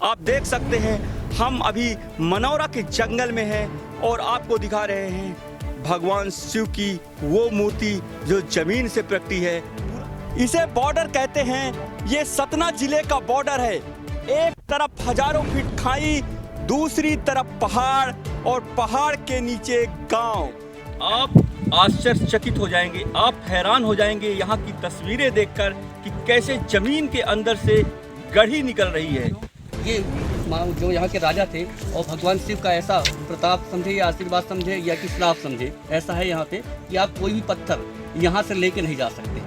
आप देख सकते हैं हम अभी मनौरा के जंगल में हैं और आपको दिखा रहे हैं भगवान शिव की वो मूर्ति जो जमीन से प्रकटी है। इसे बॉर्डर कहते हैं। ये सतना जिले का बॉर्डर है। एक तरफ हजारों फीट खाई, दूसरी तरफ पहाड़ और पहाड़ के नीचे गांव। आप आश्चर्यचकित हो जाएंगे, आप हैरान हो जाएंगे यहाँ की तस्वीरें देखकर कि कैसे जमीन के अंदर से गढ़ी निकल रही है। ये जो यहाँ के राजा थे और भगवान शिव का ऐसा प्रताप समझे या आशीर्वाद समझे या कि श्राप समझे, ऐसा है यहाँ पे कि आप कोई भी पत्थर यहाँ से लेके नहीं जा सकते।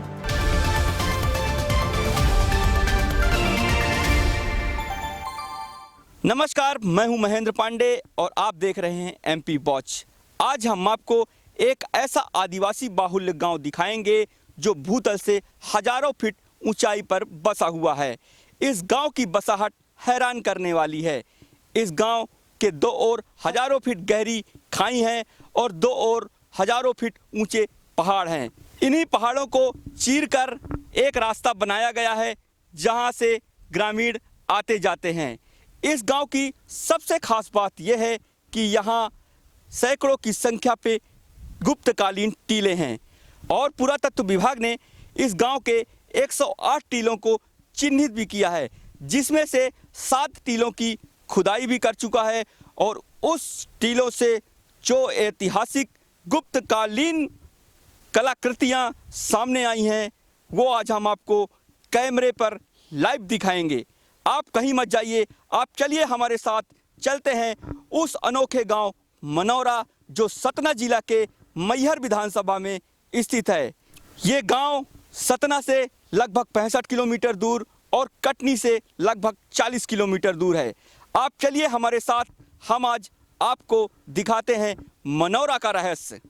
नमस्कार, मैं हूं महेंद्र पांडे और आप देख रहे हैं एमपी वॉच। आज हम आपको एक ऐसा आदिवासी बाहुल्य गांव दिखाएंगे जो भूतल से हजारों फीट ऊंचाई पर बसा हुआ है। इस गांव की बसाहट हैरान करने वाली है। इस गांव के दो ओर हजारों फीट गहरी खाई हैं और दो ओर हजारों फीट ऊंचे पहाड़ हैं। इन्हीं पहाड़ों को चीरकर एक रास्ता बनाया गया है जहां से ग्रामीण आते जाते हैं। इस गांव की सबसे खास बात यह है कि यहाँ सैकड़ों की संख्या पे गुप्तकालीन टीले हैं और पुरातत्व विभाग ने इस गांव के 108 टीलों को चिन्हित भी किया है, जिसमें से 7 टीलों की खुदाई भी कर चुका है और उस टीलों से जो ऐतिहासिक गुप्तकालीन कलाकृतियां सामने आई हैं वो आज हम आपको कैमरे पर लाइव दिखाएंगे। आप कहीं मत जाइए, आप चलिए हमारे साथ चलते हैं उस अनोखे गांव मनौरा जो सतना जिला के मैहर विधानसभा में स्थित है। ये गांव सतना से लगभग 65 किलोमीटर दूर और कटनी से लगभग 40 किलोमीटर दूर है। आप चलिए हमारे साथ, हम आज आपको दिखाते हैं मनौरा का रहस्य।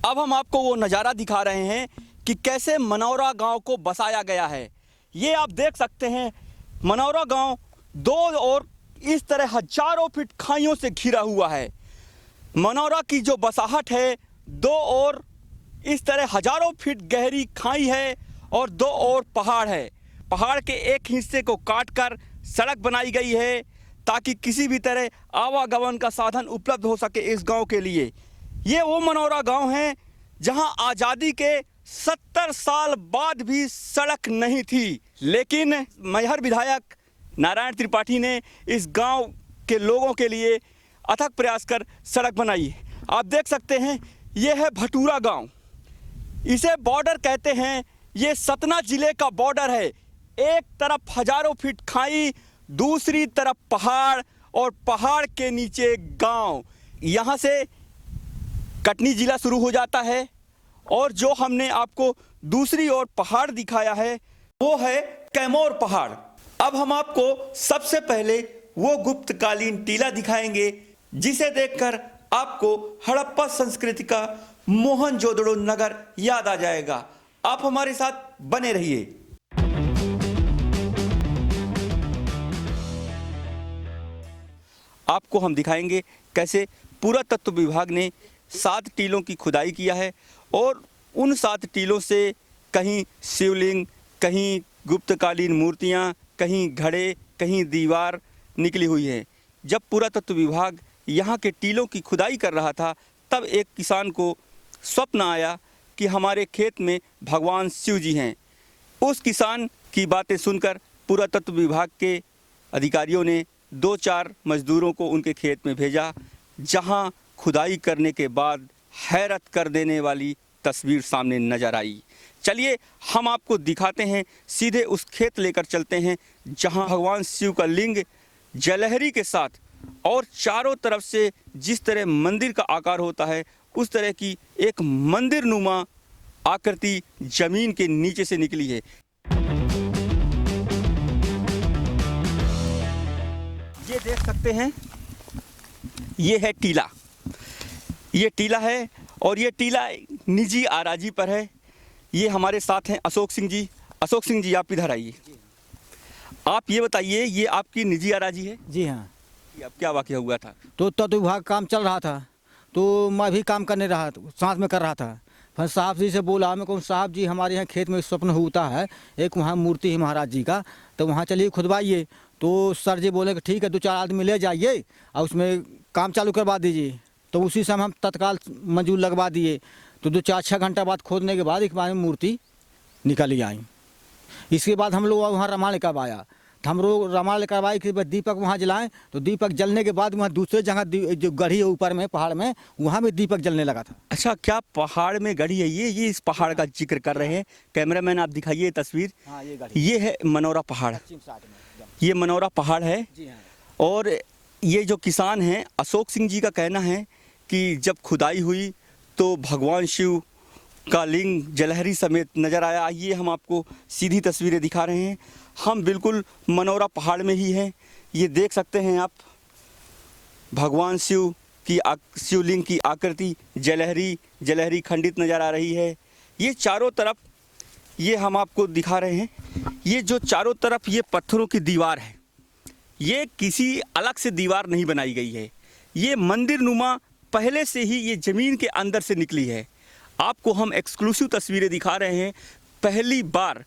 अब हम आपको वो नज़ारा दिखा रहे हैं कि कैसे मनौरा गांव को बसाया गया है। ये आप देख सकते हैं मनौरा गांव दो ओर इस तरह हजारों फीट खाइयों से घिरा हुआ है। मनौरा की जो बसाहट है, दो ओर इस तरह हजारों फीट गहरी खाई है और दो ओर पहाड़ है। पहाड़ के एक हिस्से को काटकर सड़क बनाई गई है ताकि किसी भी तरह आवागमन का साधन उपलब्ध हो सके इस गाँव के लिए। ये वो मनौरा गांव है जहां आज़ादी के 70 साल बाद भी सड़क नहीं थी, लेकिन मैहर विधायक नारायण त्रिपाठी ने इस गांव के लोगों के लिए अथक प्रयास कर सड़क बनाई। आप देख सकते हैं ये है भटूरा गांव। इसे बॉर्डर कहते हैं। ये सतना जिले का बॉर्डर है। एक तरफ हजारों फीट खाई, दूसरी तरफ पहाड़ और पहाड़ के नीचे गांव। यहाँ से कटनी जिला शुरू हो जाता है और जो हमने आपको दूसरी ओर पहाड़ दिखाया है वो है कैमोर पहाड़। अब हम आपको सबसे पहले वो गुप्तकालीन टीला दिखाएंगे जिसे देखकर आपको हड़प्पा संस्कृति का मोहनजोदड़ो नगर याद आ जाएगा। आप हमारे साथ बने रहिए। आपको हम दिखाएंगे कैसे पुरातत्व विभाग ने 7 टीलों की खुदाई किया है और उन 7 टीलों से कहीं शिवलिंग, कहीं गुप्तकालीन मूर्तियां, कहीं घड़े, कहीं दीवार निकली हुई है। जब पुरातत्व विभाग यहाँ के टीलों की खुदाई कर रहा था तब एक किसान को स्वप्न आया कि हमारे खेत में भगवान शिव जी हैं। उस किसान की बातें सुनकर पुरातत्व विभाग के अधिकारियों ने 2-4 मजदूरों को उनके खेत में भेजा, जहाँ खुदाई करने के बाद हैरत कर देने वाली तस्वीर सामने नजर आई। चलिए हम आपको दिखाते हैं, सीधे उस खेत लेकर चलते हैं जहां भगवान शिव का लिंग जलहरी के साथ और चारों तरफ से जिस तरह मंदिर का आकार होता है उस तरह की एक मंदिर नुमा आकृति जमीन के नीचे से निकली है। ये देख सकते हैं, ये है टीला। ये टीला है और ये टीला निजी आराजी पर है। ये हमारे साथ हैं अशोक सिंह जी। अशोक सिंह जी, आप इधर आइए। आप ये बताइए, ये आपकी निजी आराजी है? जी हाँ। अब क्या वाकया हुआ था? तो तत्व विभाग काम चल रहा था, तो मैं भी काम करने रहा, साथ में कर रहा था। फिर साहब जी से बोला, मैं कहूँ साहब जी हमारे यहाँ खेत में स्वप्न होता है, एक वहाँ मूर्ति है महाराज जी का, तो वहाँ चलिए खुदवाइए। तो सर जी बोले कि ठीक है, 2-4 आदमी ले जाइए और उसमें काम चालू करवा दीजिए। तो उसी समय हम तत्काल मंजूर लगवा दिए। तो 2-4-6 घंटा बाद खोदने के बाद एक बार मूर्ति निकल आई। इसके बाद हम लोग वहाँ रामायण करवाया, तो हम लोग रामायण करवाई के बाद दीपक वहाँ जलाएं। तो दीपक जलने के बाद वहाँ दूसरे जगह जो गढ़ी है ऊपर में पहाड़ में, वहाँ भी दीपक जलने लगा था। अच्छा, क्या पहाड़ में गढ़ी है? ये इस पहाड़ का जिक्र कर रहे हैं। कैमरामैन आप दिखाइए तस्वीर। हाँ, ये गढ़ी, ये है मनौरा पहाड़। ये मनौरा पहाड़ है। जी हाँ। और ये जो किसान हैं, अशोक सिंह जी का कहना है कि जब खुदाई हुई तो भगवान शिव का लिंग जलहरी समेत नज़र आया। आइए हम आपको सीधी तस्वीरें दिखा रहे हैं। हम बिल्कुल मनौरा पहाड़ में ही हैं। ये देख सकते हैं आप, भगवान शिवलिंग की आकृति जलहरी खंडित नज़र आ रही है। ये चारों तरफ ये हम आपको दिखा रहे हैं। ये जो चारों तरफ ये पत्थरों की दीवार है, ये किसी अलग से दीवार नहीं बनाई गई है। ये मंदिर नुमा पहले से ही ये ज़मीन के अंदर से निकली है। आपको हम एक्सक्लूसिव तस्वीरें दिखा रहे हैं। पहली बार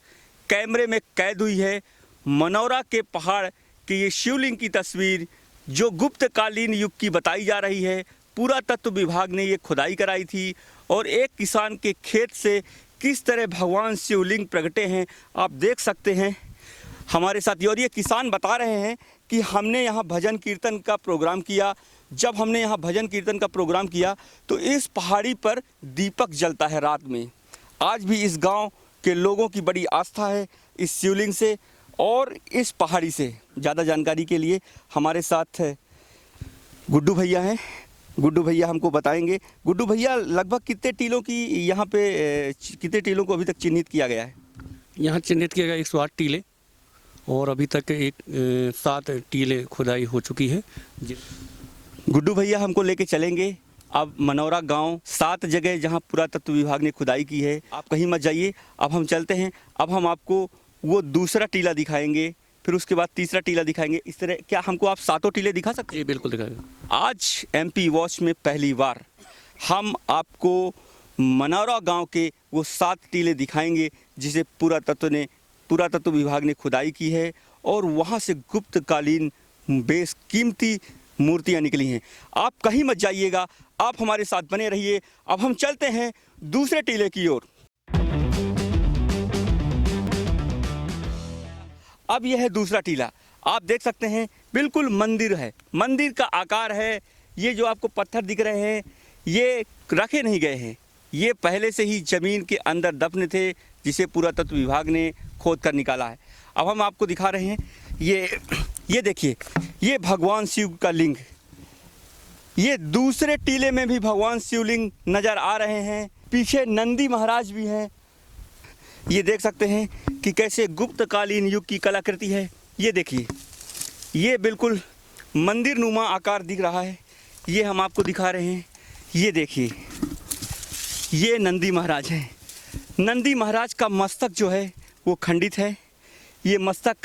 कैमरे में कैद हुई है मनौरा के पहाड़ की ये शिवलिंग की तस्वीर, जो गुप्तकालीन युग की बताई जा रही है। पुरातत्व विभाग ने ये खुदाई कराई थी और एक किसान के खेत से किस तरह भगवान शिवलिंग प्रगटे हैं आप देख सकते हैं हमारे साथ। और ये किसान बता रहे हैं कि हमने यहाँ भजन कीर्तन का प्रोग्राम किया। जब हमने यहाँ भजन कीर्तन का प्रोग्राम किया तो इस पहाड़ी पर दीपक जलता है रात में। आज भी इस गांव के लोगों की बड़ी आस्था है इस शिवलिंग से और इस पहाड़ी से। ज़्यादा जानकारी के लिए हमारे साथ गुड्डू भैया हैं। गुड्डू भैया हमको बताएंगे। गुड्डू भैया, लगभग कितने टीलों की यहाँ पे कितने टीलों को अभी तक चिन्हित किया गया है? यहाँ चिन्हित किया गया 108 टीले और अभी तक 7 टीले खुदाई हो चुकी है। गुड्डू भैया हमको लेके चलेंगे अब मनौरा गांव, 7 जगह जहां पुरातत्व विभाग ने खुदाई की है। आप कहीं मत जाइए, अब हम चलते हैं। अब हम आपको वो दूसरा टीला दिखाएंगे, फिर उसके बाद तीसरा टीला दिखाएंगे। इस तरह क्या हमको आप 7 टीले दिखा सकते हैं? जी बिल्कुल दिखाएगा। आज MP वॉच में पहली बार हम आपको मनौरा गांव के वो 7 टीले दिखाएंगे जिसे पुरातत्व विभाग ने खुदाई की है और वहाँ से गुप्तकालीन बेशकीमती मूर्तियाँ निकली हैं। आप कहीं मत जाइएगा, आप हमारे साथ बने रहिए। अब हम चलते हैं दूसरे टीले की ओर। अब यह है दूसरा टीला। आप देख सकते हैं बिल्कुल मंदिर है, मंदिर का आकार है। ये जो आपको पत्थर दिख रहे हैं ये रखे नहीं गए हैं, ये पहले से ही ज़मीन के अंदर दफन थे जिसे पुरातत्व विभाग ने खोद कर निकाला है। अब हम आपको दिखा रहे हैं ये देखिए, ये भगवान शिव का लिंग। ये दूसरे टीले में भी भगवान शिवलिंग नज़र आ रहे हैं। पीछे नंदी महाराज भी हैं। ये देख सकते हैं कि कैसे गुप्तकालीन युग की कलाकृति है। ये देखिए, ये बिल्कुल मंदिर नुमा आकार दिख रहा है। ये हम आपको दिखा रहे हैं। ये देखिए, ये नंदी महाराज हैं। नंदी महाराज का मस्तक जो है वो खंडित है। ये मस्तक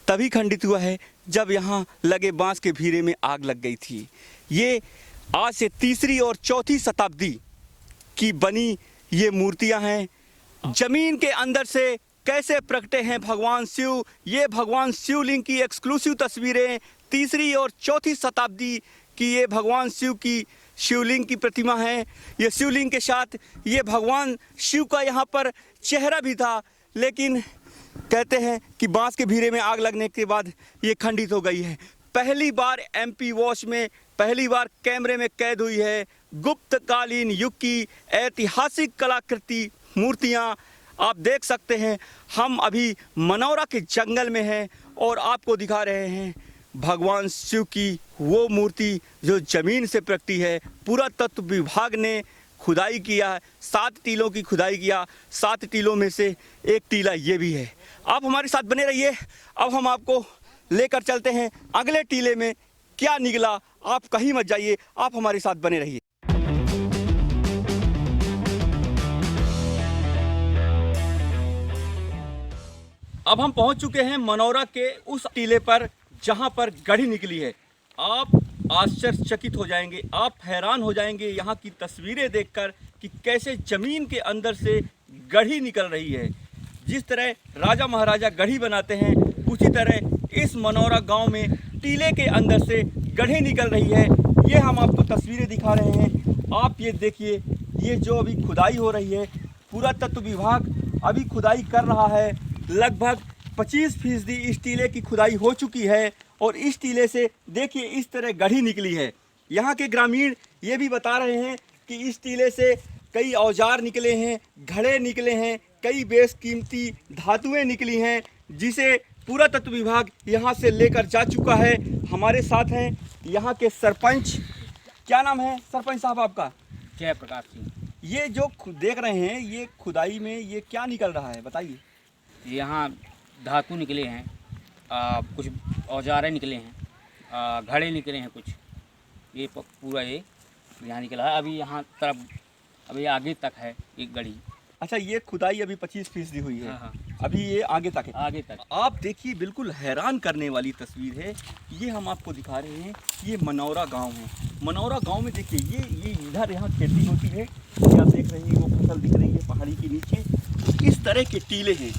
तभी खंडित हुआ है जब यहाँ लगे बांस के भीरे में आग लग गई थी। ये आज से 3री और 4थी शताब्दी की बनी ये मूर्तियाँ हैं। जमीन के अंदर से कैसे प्रकटे हैं भगवान शिव, ये भगवान शिवलिंग की एक्सक्लूसिव तस्वीरें। 3री और 4थी शताब्दी की ये भगवान शिव की शिवलिंग की प्रतिमा है। ये शिवलिंग के साथ ये भगवान शिव का यहाँ पर चेहरा भी था, लेकिन कहते हैं कि बांस के भीरे में आग लगने के बाद ये खंडित हो गई है। पहली बार MP वॉच में पहली बार कैमरे में कैद हुई है गुप्तकालीन युग की ऐतिहासिक कलाकृति मूर्तियाँ। आप देख सकते हैं हम अभी मनौरा के जंगल में हैं और आपको दिखा रहे हैं भगवान शिव की वो मूर्ति जो ज़मीन से प्रकटी है। पुरातत्व विभाग ने खुदाई किया, 7 टीलों की खुदाई किया। 7 टीलों में से एक टीला ये भी है। आप हमारे साथ बने रहिए। अब हम आपको लेकर चलते हैं अगले टीले में क्या निकला। आप कहीं मत जाइए, आप हमारे साथ बने रहिए। अब हम पहुंच चुके हैं मनौरा के उस टीले पर जहां पर गढ़ी निकली है। आप आश्चर्यचकित हो जाएंगे, आप हैरान हो जाएंगे यहाँ की तस्वीरें देखकर कि कैसे जमीन के अंदर से गढ़ी निकल रही है। जिस तरह राजा महाराजा गढ़ी बनाते हैं, उसी तरह इस मनौरा गांव में टीले के अंदर से गढ़ी निकल रही है। ये हम आपको तस्वीरें दिखा रहे हैं। आप ये देखिए, ये जो अभी खुदाई हो रही है, पुरातत्व विभाग अभी खुदाई कर रहा है। लगभग 25% इस टीले की खुदाई हो चुकी है और इस टीले से देखिए इस तरह गढ़ी निकली है। यहाँ के ग्रामीण ये भी बता रहे हैं कि इस टीले से कई औजार निकले हैं, घड़े निकले हैं, कई बेशकीमती धातुएं निकली हैं, जिसे पुरातत्व विभाग यहाँ से लेकर जा चुका है। हमारे साथ हैं यहाँ के सरपंच। क्या नाम है सरपंच साहब आपका? जयप्रकाश सिंह। ये जो देख रहे हैं, ये खुदाई में ये क्या निकल रहा है बताइए। यहाँ धातु निकले हैं, कुछ औजारें निकले हैं, घड़े निकले हैं कुछ। ये पूरा ये यहाँ निकला है। अभी यहाँ तरफ अभी आगे तक है एक गढ़ी। अच्छा, ये खुदाई अभी 25% हुई है। हाँ। अभी ये आगे तक है। आगे तक आप देखिए, बिल्कुल हैरान करने वाली तस्वीर है। ये हम आपको दिखा रहे हैं, ये मनौरा गांव है। मनौरा गांव में देखिए, ये इधर यहाँ खेती होती है। ये आप देख रहे हैं, वो फसल दिख रही है पहाड़ी के नीचे। इस तरह के टीले हैं।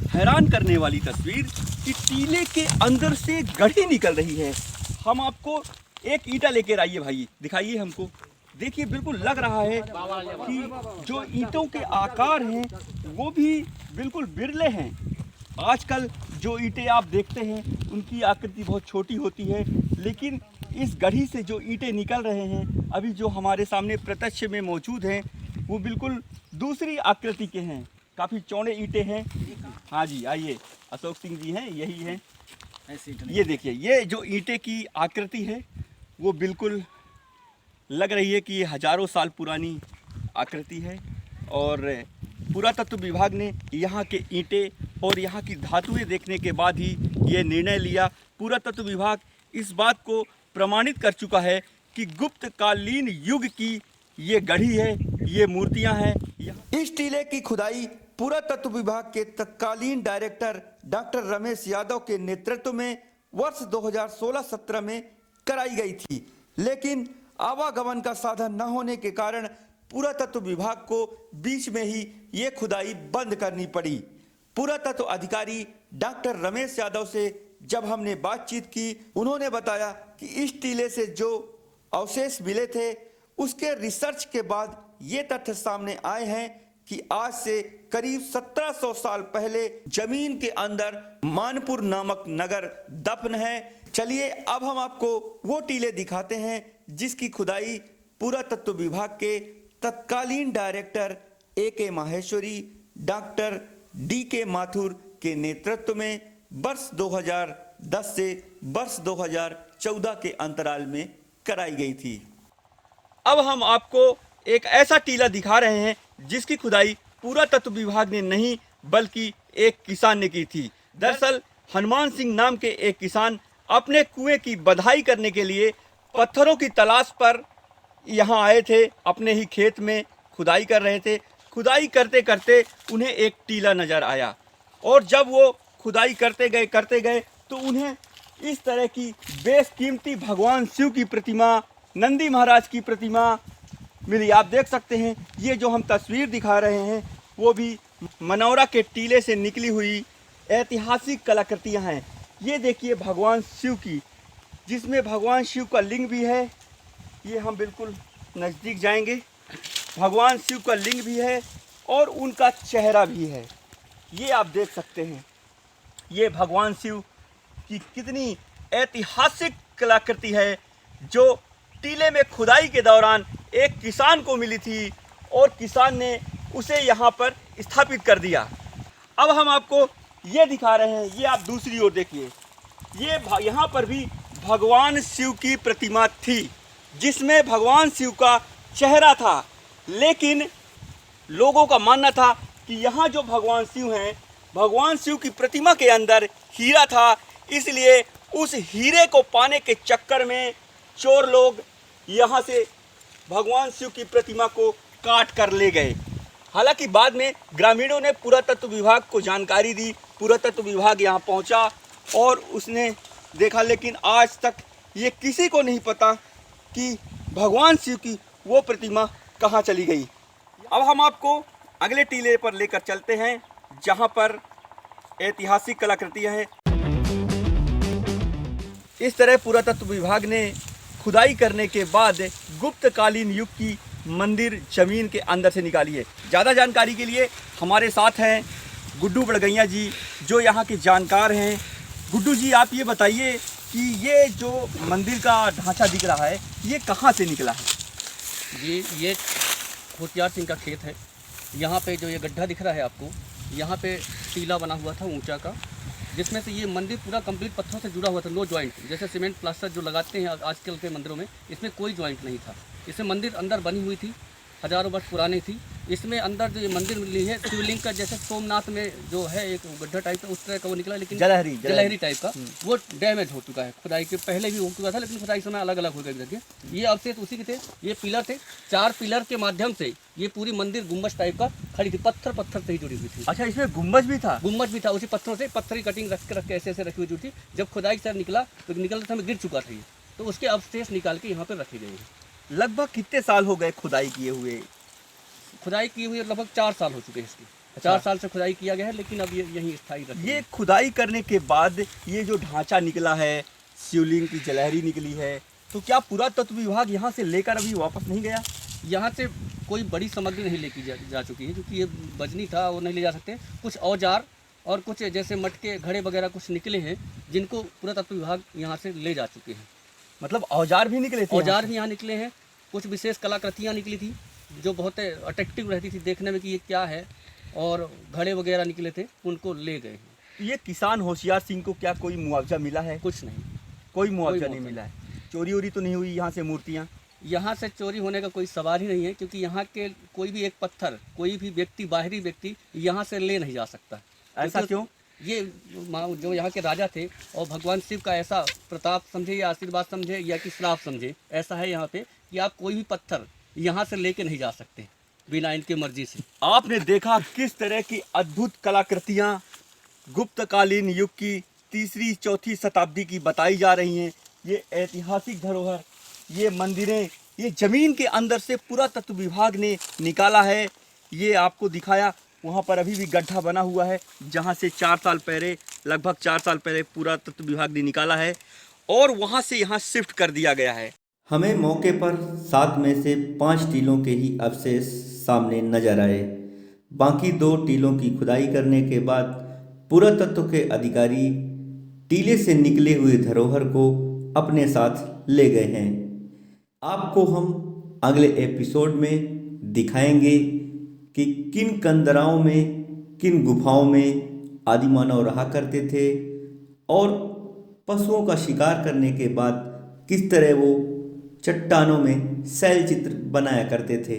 हैरान करने वाली तस्वीर कि टीले के अंदर से गढ़ी निकल रही है। हम आपको एक ईंटा लेकर आइए भाई, दिखाइए हमको। देखिए, बिल्कुल लग रहा है कि जो ईंटों के आकार हैं वो भी बिल्कुल बिरले हैं। आजकल जो ईंटें आप देखते हैं उनकी आकृति बहुत छोटी होती है, लेकिन इस गढ़ी से जो ईंटें निकल रहे हैं, अभी जो हमारे सामने प्रत्यक्ष में मौजूद हैं, वो बिल्कुल दूसरी आकृति के हैं। काफ़ी चौड़े ईंटें हैं। हाँ जी, आइए, अशोक सिंह जी हैं, यही हैं। ये देखिए, ये जो ईंटें की आकृति है वो बिल्कुल लग रही है कि ये हजारों साल पुरानी आकृति है। और पुरातत्व विभाग ने यहाँ के ईंटें और यहाँ की धातुएं देखने के बाद ही ये निर्णय लिया। पुरातत्व विभाग इस बात को प्रमाणित कर चुका है कि गुप्तकालीन युग की ये गढ़ी है, ये मूर्तियाँ हैं। इस टीले की खुदाई पुरातत्व विभाग के तत्कालीन डायरेक्टर डॉक्टर रमेश यादव के नेतृत्व में वर्ष 2016-17 में कराई गई थी, लेकिन आवागमन का साधन न होने के कारण पुरातत्व विभाग को बीच में ही ये खुदाई बंद करनी पड़ी। पुरातत्व अधिकारी डॉक्टर रमेश यादव से जब हमने बातचीत की, उन्होंने बताया कि इस टीले से जो अवशेष मिले थे, उसके रिसर्च के बाद ये तथ्य सामने आए हैं कि आज से करीब 1700 साल पहले जमीन के अंदर मानपुर नामक नगर दफन है। चलिए, अब हम आपको वो टीले दिखाते हैं जिसकी खुदाई पुरातत्व विभाग के तत्कालीन director A.K. Maheshwari, doctor D.K. Mathur के नेतृत्व में वर्ष 2010 से वर्ष 2014 के अंतराल में कराई गई थी। अब हम आपको एक ऐसा टीला दिखा रहे हैं जिसकी खुदाई पुरातत्व विभाग ने नहीं बल्कि एक किसान ने की थी। दरअसल हनुमान सिंह नाम के एक किसान अपने कुएं की बधाई करने के लिए पत्थरों की तलाश पर यहाँ आए थे। अपने ही खेत में खुदाई कर रहे थे। खुदाई करते करते उन्हें एक टीला नज़र आया और जब वो खुदाई करते गए तो उन्हें इस तरह की बेशकीमती भगवान शिव की प्रतिमा, नंदी महाराज की प्रतिमा मिली। आप देख सकते हैं, ये जो हम तस्वीर दिखा रहे हैं वो भी मनौरा के टीले से निकली हुई ऐतिहासिक कलाकृतियाँ हैं। ये देखिए भगवान शिव की, जिसमें भगवान शिव का लिंग भी है। ये हम बिल्कुल नज़दीक जाएंगे। भगवान शिव का लिंग भी है और उनका चेहरा भी है। ये आप देख सकते हैं, ये भगवान शिव की कितनी ऐतिहासिक कलाकृति है, जो टीले में खुदाई के दौरान एक किसान को मिली थी और किसान ने उसे यहाँ पर स्थापित कर दिया। अब हम आपको ये दिखा रहे हैं, ये आप दूसरी ओर देखिए, ये यहाँ पर भी भगवान शिव की प्रतिमा थी, जिसमें भगवान शिव का चेहरा था। लेकिन लोगों का मानना था कि यहाँ जो भगवान शिव हैं, भगवान शिव की प्रतिमा के अंदर हीरा था, इसलिए उस हीरे को पाने के चक्कर में चोर लोग यहाँ से भगवान शिव की प्रतिमा को काट कर ले गए। हालांकि बाद में ग्रामीणों ने पुरातत्व विभाग को जानकारी दी, पुरातत्व विभाग यहाँ पहुँचा और उसने देखा, लेकिन आज तक ये किसी को नहीं पता कि भगवान शिव की वो प्रतिमा कहाँ चली गई। अब हम आपको अगले टीले पर लेकर चलते हैं जहाँ पर ऐतिहासिक कलाकृतियाँ हैं। इस तरह पुरातत्व विभाग ने खुदाई करने के बाद गुप्तकालीन युग की मंदिर जमीन के अंदर से निकाली है। ज़्यादा जानकारी के लिए हमारे साथ हैं गुड्डू बड़गैया जी, जो यहाँ के जानकार हैं। गुड्डू जी, आप ये बताइए कि ये जो मंदिर का ढांचा दिख रहा है ये कहाँ से निकला है? ये होशियार सिंह का खेत है। यहाँ पे जो ये गड्ढा दिख रहा है आपको, यहाँ पे टीला बना हुआ था ऊंचा का, जिसमें से ये मंदिर पूरा कंप्लीट पत्थरों से जुड़ा हुआ था, नो जॉइंट। जैसे सीमेंट प्लास्टर जो लगाते हैं आजकल के मंदिरों में, इसमें कोई जॉइंट नहीं था। इसमें मंदिर अंदर बनी हुई थी, हजारों वर्ष पुरानी थी। इसमें अंदर जो ये मंदिर मिली है शिवलिंग का, जैसे सोमनाथ में जो है एक गड्ढा टाइप का उस तरह का वो निकला, लेकिन जलहरी टाइप का वो डैमेज हो चुका है। खुदाई के पहले भी हो चुका था, लेकिन खुदाई समय अलग अलग हो गए। ये अवशेष उसी के थे। ये पिलर थे, 4 पिलर के माध्यम से ये पूरी मंदिर गुम्बज टाइप का खड़ी थी, पत्थर से ही जुड़ी हुई थी। अच्छा, इसमें गुम्बज भी था? गुम्बज भी था, उसी पत्थरों से, पत्थर की कटिंग रख के ऐसे रखी हुई जुड़ी थी। जब खुदाई से निकला तो निकलते समय गिर चुका था ये, तो उसके अवशेष निकाल के यहाँ पर रखे गए हैं। लगभग कितने साल हो गए खुदाई किए हुए? खुदाई की हुई लगभग 4 साल हो चुके हैं इसकी। 4 साल से खुदाई किया गया है, लेकिन अब ये यहीं स्थायी रखा। ये खुदाई करने के बाद ये जो ढांचा निकला है, शिवलिंग की जलहरी निकली है, तो क्या पुरातत्व विभाग यहाँ से लेकर अभी वापस नहीं गया? यहाँ से कोई बड़ी सामग्री नहीं लेके जा चुकी है, क्योंकि ये वजनी था, वो नहीं ले जा सकते। कुछ औजार और कुछ जैसे मटके, घड़े वगैरह कुछ निकले हैं, जिनको पुरातत्व विभाग यहाँ से ले जा चुके हैं। मतलब औजार भी निकले थे? औजार भी यहाँ निकले हैं। कुछ विशेष कलाकृतियाँ निकली थी जो बहुत अट्रैक्टिव रहती थी देखने में कि ये क्या है, और घड़े वगैरह निकले थे, उनको ले गए हैं। ये किसान होशियार सिंह को क्या कोई मुआवजा मिला है? कुछ नहीं, कोई मुआवजा नहीं मिला है। चोरी वोरी तो नहीं हुई यहाँ से मूर्तियाँ? यहाँ से चोरी होने का कोई सवाल ही नहीं है, क्योंकि यहाँ के कोई भी एक पत्थर, कोई भी व्यक्ति, बाहरी व्यक्ति यहाँ से ले नहीं जा सकता। ऐसा क्यों? ये जो यहाँ के राजा थे और भगवान शिव का ऐसा प्रताप समझे या आशीर्वाद समझे या कि श्राप समझे, ऐसा है यहाँ पे कि आप कोई भी पत्थर यहाँ से लेके नहीं जा सकते बिना इनके मर्जी से। आपने देखा किस तरह की अद्भुत कलाकृतियाँ गुप्तकालीन युग की 3री-4थी शताब्दी की बताई जा रही हैं। ये ऐतिहासिक धरोहर, ये मंदिरें, ये ज़मीन के अंदर से पुरातत्व विभाग ने निकाला है। ये आपको दिखाया, वहाँ पर अभी भी गड्ढा बना हुआ है, जहाँ से 4 साल पहले, लगभग 4 साल पहले पुरातत्व विभाग ने निकाला है और वहाँ से यहाँ शिफ्ट कर दिया गया है। हमें मौके पर 7 में से 5 टीलों के ही अवशेष सामने नजर आए। बाकी 2 टीलों की खुदाई करने के बाद पुरातत्व के अधिकारी टीले से निकले हुए धरोहर को अपने साथ ले गए हैं। आपको हम अगले एपिसोड में दिखाएंगे कि किन कंदराओं में, किन गुफाओं में आदि मानव रहा करते थे और पशुओं का शिकार करने के बाद किस तरह वो चट्टानों में शैल चित्र बनाया करते थे।